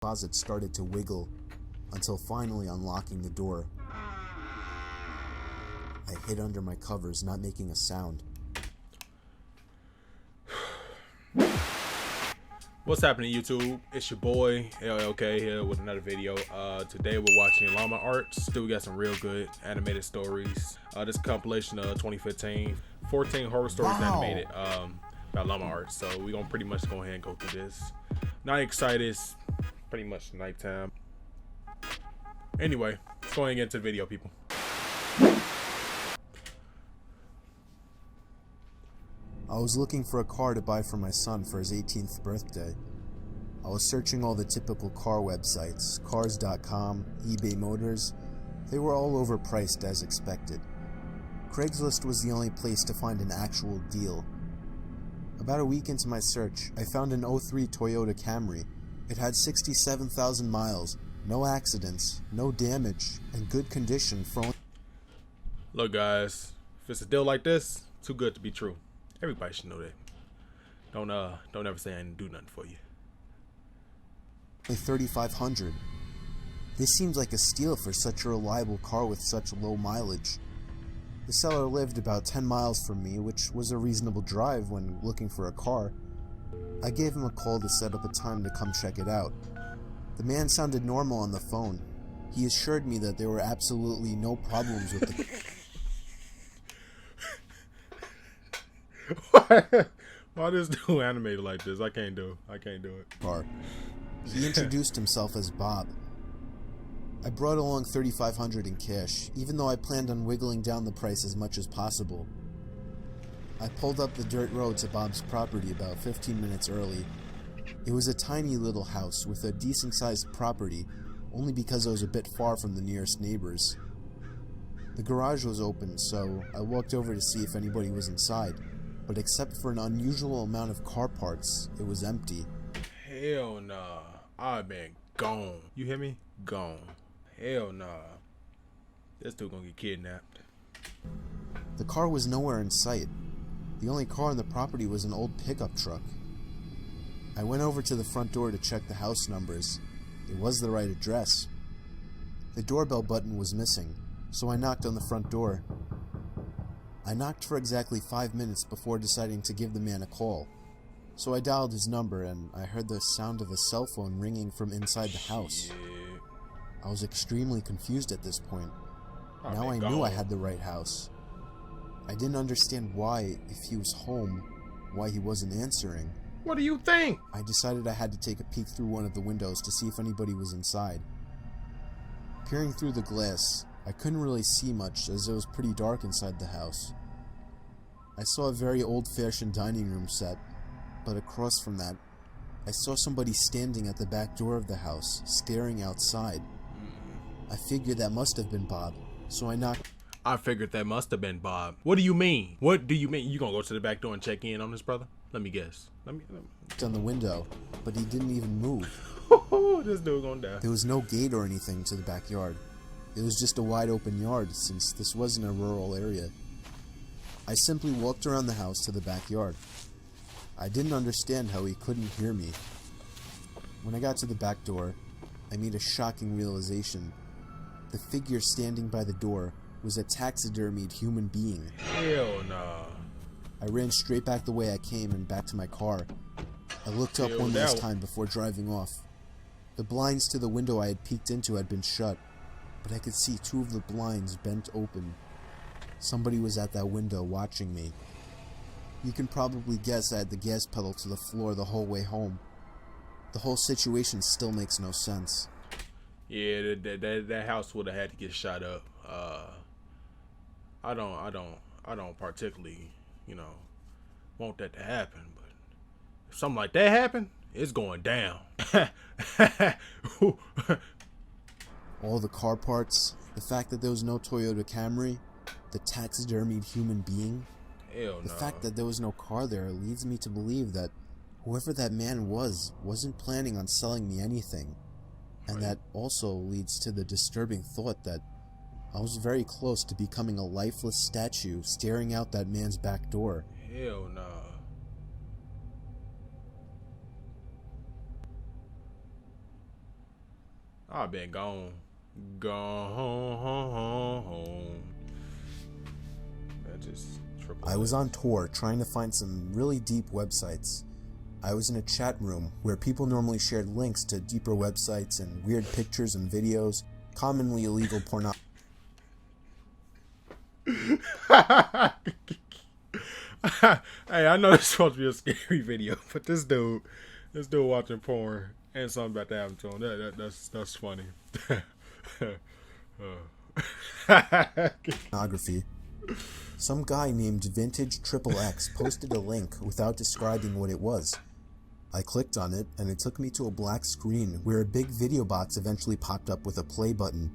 closet started to wiggle until finally unlocking the door. I hid under my covers, not making a sound. What's happening, YouTube? It's your boy LLK here with another video. Today we're watching Llama Arts. Still got some real good animated stories. This compilation of 2015, 14 horror stories animated about Llama Arts. So we're gonna pretty much go ahead and go through this. Not excited, it's pretty much nighttime. Anyway, let's go ahead and get into the video, people. I was looking for a car to buy for my son for his 18th birthday. I was searching all the typical car websites, cars.com, eBay Motors. They were all overpriced as expected. Craigslist was the only place to find an actual deal. About a week into my search, I found an 03 Toyota Camry. It had 67,000 miles, no accidents, no damage, and good condition for only... Look, guys, if it's a deal like this, too good to be true. Everybody should know that. Don't ever say I didn't do nothing for you. $3,500. This seems like a steal for such a reliable car with such low mileage. The seller lived about 10 miles from me, which was a reasonable drive when looking for a car. I gave him a call to set up a time to come check it out. The man sounded normal on the phone. He assured me that there were absolutely no problems with the Why this dude animated like this? I can't do it. car. He introduced himself as Bob. I brought along $3,500 in cash, even though I planned on wiggling down the price as much as possible. I pulled up the dirt road to Bob's property about 15 minutes early. It was a tiny little house with a decent-sized property, only because I was a bit far from the nearest neighbors. The garage was open, so I walked over to see if anybody was inside, but except for an unusual amount of car parts, it was empty. Hell nah. I've been gone. You hear me? Gone. Hell nah. This dude gonna get kidnapped. The car was nowhere in sight. The only car on the property was an old pickup truck. I went over to the front door to check the house numbers. It was the right address. The doorbell button was missing, so I knocked on the front door. I knocked for exactly 5 minutes before deciding to give the man a call. So I dialed his number and I heard the sound of a cell phone ringing from inside the house. I was extremely confused at this point. Now I knew I had the right house. I didn't understand why, if he was home, why he wasn't answering. What do you think? I decided I had to take a peek through one of the windows to see if anybody was inside. Peering through the glass, I couldn't really see much as it was pretty dark inside the house. I saw a very old-fashioned dining room set, but across from that, I saw somebody standing at the back door of the house, staring outside. I figured that must have been Bob, so I knocked. I figured that must have been Bob. What do you mean? What do you mean? You gonna go to the back door and check in on this brother? Let me guess. Let me. On the window, but he didn't even move. This dude gonna die. There was no gate or anything to the backyard. It was just a wide open yard since this wasn't a rural area. I simply walked around the house to the backyard. I didn't understand how he couldn't hear me. When I got to the back door, I made a shocking realization. The figure standing by the door was a taxidermied human being. Hell nah. I ran straight back the way I came and back to my car. I looked up one last time before driving off. The blinds to the window I had peeked into had been shut, but I could see two of the blinds bent open. Somebody was at that window watching me. You can probably guess I had the gas pedal to the floor the whole way home. The whole situation still makes no sense. Yeah, that house would have had to get shot up. I don't particularly, want that to happen, but if something like that happened, it's going down. All the car parts, the fact that there was no Toyota Camry, the taxidermied human being, Hell the no. fact that there was no car there leads me to believe that whoever that man wasn't planning on selling me anything. And that also leads to the disturbing thought that I was very close to becoming a lifeless statue staring out that man's back door. Hell no. I've been gone. Gone. That just triple. I was on tour trying to find some really deep websites. I was in a chat room where people normally shared links to deeper websites and weird pictures and videos, commonly illegal pornography. Hey, I know this is supposed to be a scary video, but this dude watching porn and something about to happen to him. That's funny. Pornography. Some guy named Vintage Triple X posted a link without describing what it was. I clicked on it, and it took me to a black screen where a big video box eventually popped up with a play button.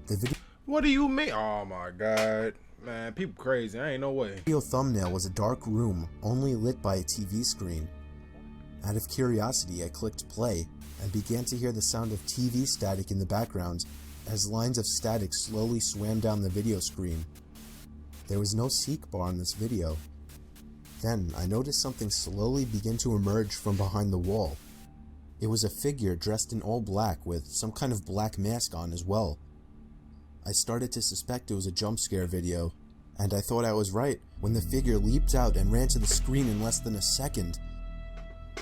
The What do you mean? Oh my god. Man, people crazy. I ain't no way. video thumbnail was a dark room, only lit by a TV screen. Out of curiosity, I clicked play, and began to hear the sound of TV static in the background as lines of static slowly swam down the video screen. There was no seek bar in this video. Then, I noticed something slowly begin to emerge from behind the wall. It was a figure dressed in all black with some kind of black mask on as well. I started to suspect it was a jump scare video, and I thought I was right when the figure leaped out and ran to the screen in less than a second.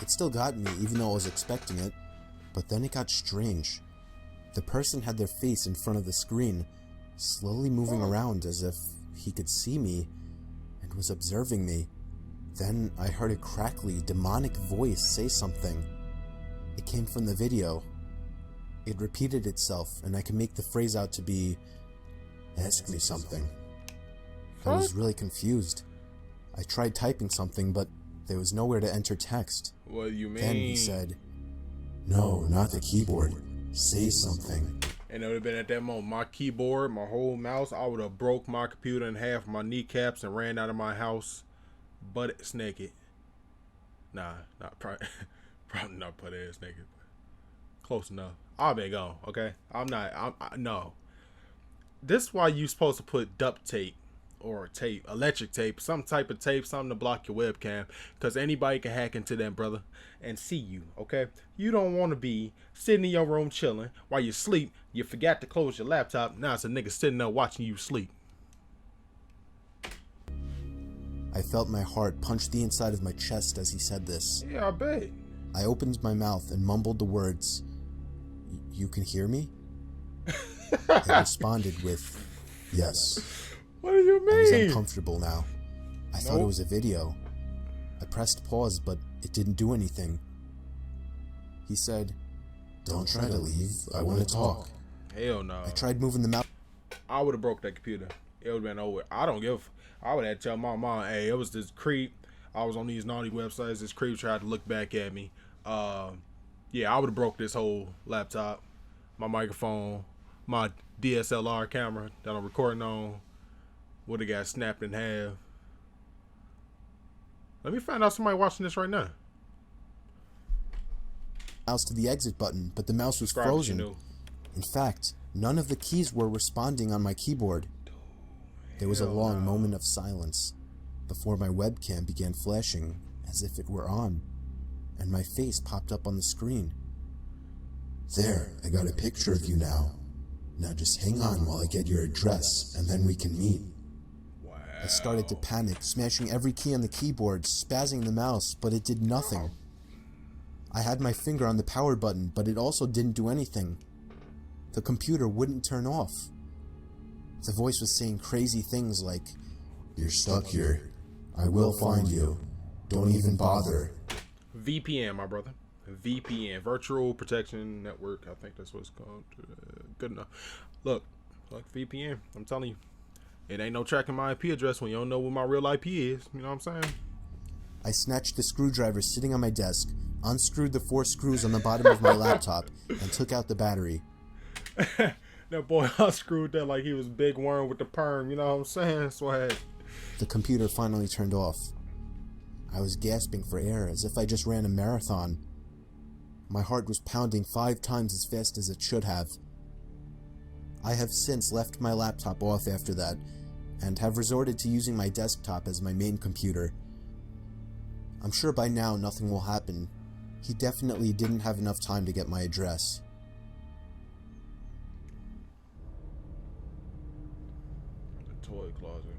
It still got me, even though I was expecting it, but then it got strange. The person had their face in front of the screen, slowly moving around as if he could see me and was observing me. Then I heard a crackly, demonic voice say something. It came from the video. It repeated itself, and I could make the phrase out to be, "Ask me something." I was really confused. I tried typing something, but there was nowhere to enter text. What do you mean? Then he said, "No, not the keyboard. Say something." And it would have been at that moment, my keyboard, my whole mouse, I would have broke my computer in half, my kneecaps, and ran out of my house butt naked. Nah, not probably not butt ass naked. Close enough. I've been gone, okay? No. This is why you supposed to put duct tape or tape, electric tape, some type of tape, something to block your webcam, because anybody can hack into that, brother, and see you, okay? You don't want to be sitting in your room chilling while you sleep. You forgot to close your laptop. Now it's a nigga sitting there watching you sleep. I felt my heart punch the inside of my chest as he said this. Yeah, I bet. I opened my mouth and mumbled the words, "You can hear me?" He responded with, "Yes." What do you I was mean? uncomfortable now. I thought it was a video. I pressed pause, but it didn't do anything. He said, "Don't try to leave. I want to talk." Hell no. I tried moving the mouse. I would have broke that computer. It would have been over. I don't give. I would have to tell my mom, hey, it was this creep. I was on these naughty websites. This creep tried to look back at me. Yeah, I would have broke this whole laptop, my microphone, my DSLR camera that I'm recording on. Would have got snapped in half. Let me find out somebody watching this right now. Mouse to the exit button, but the mouse was Subscribe if you frozen. new. In fact, none of the keys were responding on my keyboard. There was a long moment of silence before my webcam began flashing as if it were on, and my face popped up on the screen. "There, I got a picture of you now. Now just hang on while I get your address, and then we can meet." Wow. I started to panic, smashing every key on the keyboard, spazzing the mouse, but it did nothing. I had my finger on the power button, but it also didn't do anything. The computer wouldn't turn off. The voice was saying crazy things like, "You're stuck here. I will find you. Don't even bother." VPN, my brother. VPN, Virtual Protection Network. I think that's what it's called. Good enough. Look, VPN. I'm telling you, it ain't no tracking my IP address when you don't know what my real IP is. You know what I'm saying? I snatched the screwdriver sitting on my desk, unscrewed the 4 screws on the bottom of my laptop, and took out the battery. That boy unscrewed that like he was Big Worm with the perm. You know what I'm saying? Swag. The computer finally turned off. I was gasping for air as if I just ran a marathon. My heart was pounding 5 times as fast as it should have. I have since left my laptop off after that, and have resorted to using my desktop as my main computer. I'm sure by now nothing will happen. He definitely didn't have enough time to get my address. toy closet.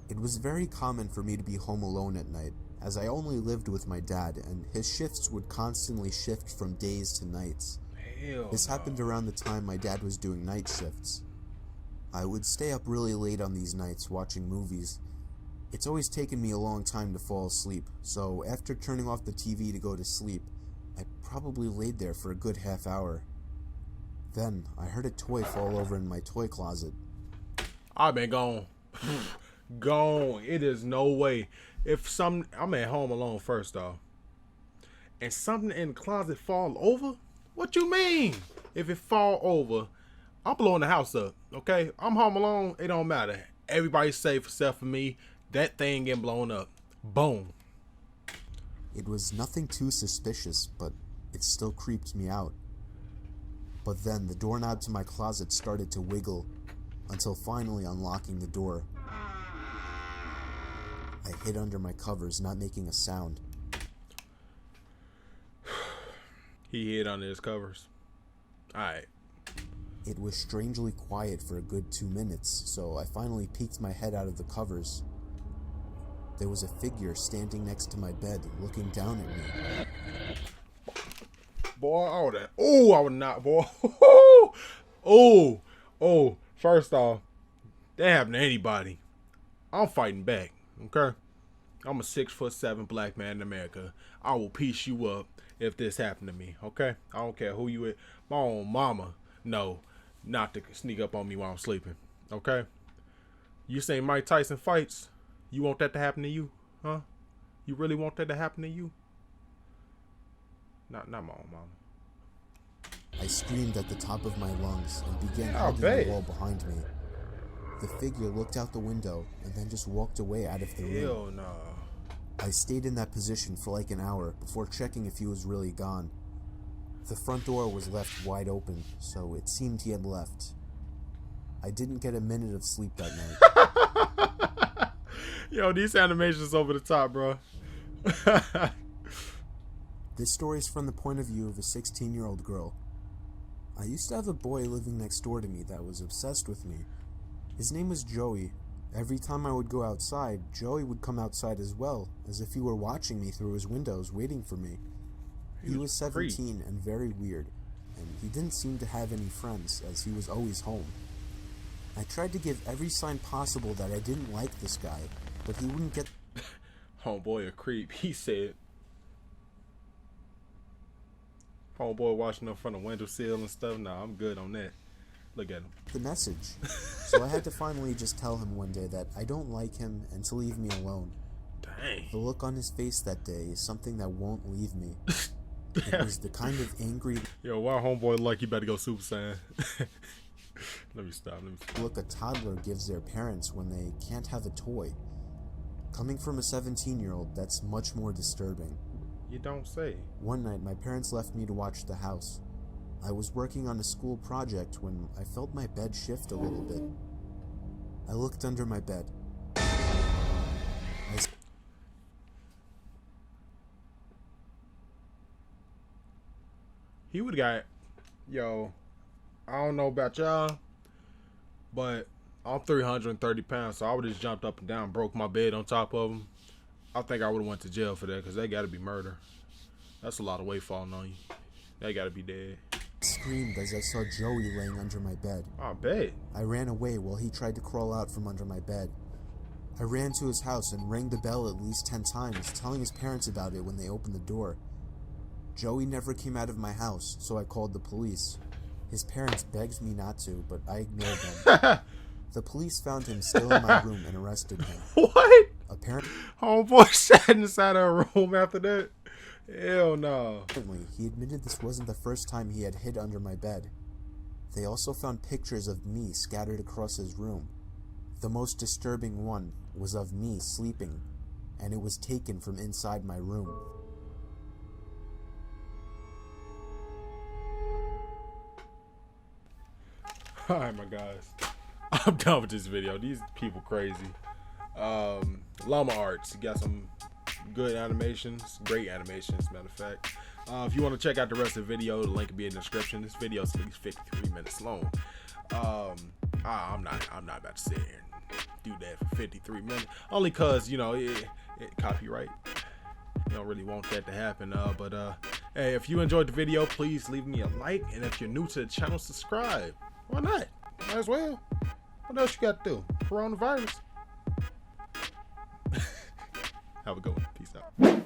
It was very common for me to be home alone at night, as I only lived with my dad, and his shifts would constantly shift from days to nights. Hell This no. happened around the time my dad was doing night shifts. I would stay up really late on these nights watching movies. It's always taken me a long time to fall asleep, so after turning off the TV to go to sleep, I probably laid there for a good half hour. Then, I heard a toy fall over in my toy closet. I've been gone. Gone. It is no way. I'm at home alone first off, and something in the closet fall over? What you mean? If it fall over, I'm blowing the house up, okay? I'm home alone, it don't matter. Everybody's safe except for me. That thing getting blown up. Boom. It was nothing too suspicious, but it still creeped me out. But then the doorknob to my closet started to wiggle, until finally unlocking the door. I hid under my covers, not making a sound. He hid under his covers. Alright. It was strangely quiet for a good 2 minutes, so I finally peeked my head out of the covers. There was a figure standing next to my bed, looking down at me. Boy, I would not, boy. First off, that happened to anybody. I'm fighting back, okay? I'm a 6'7" black man in America. I will piece you up if this happened to me, okay? I don't care who you is. My own mama, no, not to sneak up on me while I'm sleeping, okay? You say Mike Tyson fights? You want that to happen to you, huh? You really want that to happen to you? Not my own mama. I screamed at the top of my lungs and began Oh, hugging babe. the wall behind me. The figure looked out the window and then just walked away out of the room. Hell no. I stayed in that position for like an hour before checking if he was really gone. The front door was left wide open, so it seemed he had left. I didn't get a minute of sleep that night. Yo, these animations over the top, bro. This story is from the point of view of a 16-year-old girl. I used to have a boy living next door to me that was obsessed with me. His name was Joey. Every time I would go outside, Joey would come outside as well, as if he were watching me through his windows, waiting for me. He was 17 and very weird, and he didn't seem to have any friends, as he was always home. I tried to give every sign possible that I didn't like this guy, but he wouldn't get... Homeboy a creep, he said. Homeboy watching up from the windowsill and stuff. Nah, I'm good on that. Look at him. the message. So I had to finally just tell him one day that I don't like him and to leave me alone. Dang. The look on his face that day is something that won't leave me. It was the kind of angry Yo, why homeboy like you better go Super Saiyan? Let me stop. look a toddler gives their parents when they can't have a toy. Coming from a 17-year-old, that's much more disturbing. You don't say. One night, my parents left me to watch the house. I was working on a school project when I felt my bed shift a little bit. I looked under my bed. He would've got, yo, I don't know about y'all, but I'm 330 pounds, so I would've just jumped up and down, broke my bed on top of him. I think I would've went to jail for that, because that gotta be murder. That's a lot of weight falling on you. They gotta be dead. I screamed as I saw Joey laying under my bed. I bet. I ran away while he tried to crawl out from under my bed. I ran to his house and rang the bell at least 10 times, telling his parents about it when they opened the door. Joey never came out of my house, so I called the police. His parents begged me not to, but I ignored them. The police found him still in my room and arrested him. What? Apparently, Homeboy sat inside her room after that? Hell no. he admitted this wasn't the first time he had hid under my bed. They also found pictures of me scattered across his room. The most disturbing one was of me sleeping, and it was taken from inside my room. Alright, my guys. I'm done with this video. These people crazy. Llama Arts. You got some good animations. Great animations, matter of fact. If you want to check out the rest of the video, the link will be in the description. This video is at least 53 minutes long. I'm not about to sit here and do that for 53 minutes. Only cause, you know, it copyright. You don't really want that to happen. Hey, if you enjoyed the video, please leave me a like. And if you're new to the channel, subscribe. Why not? Might as well. What else you got to do? Coronavirus. Have a good one. Peace out.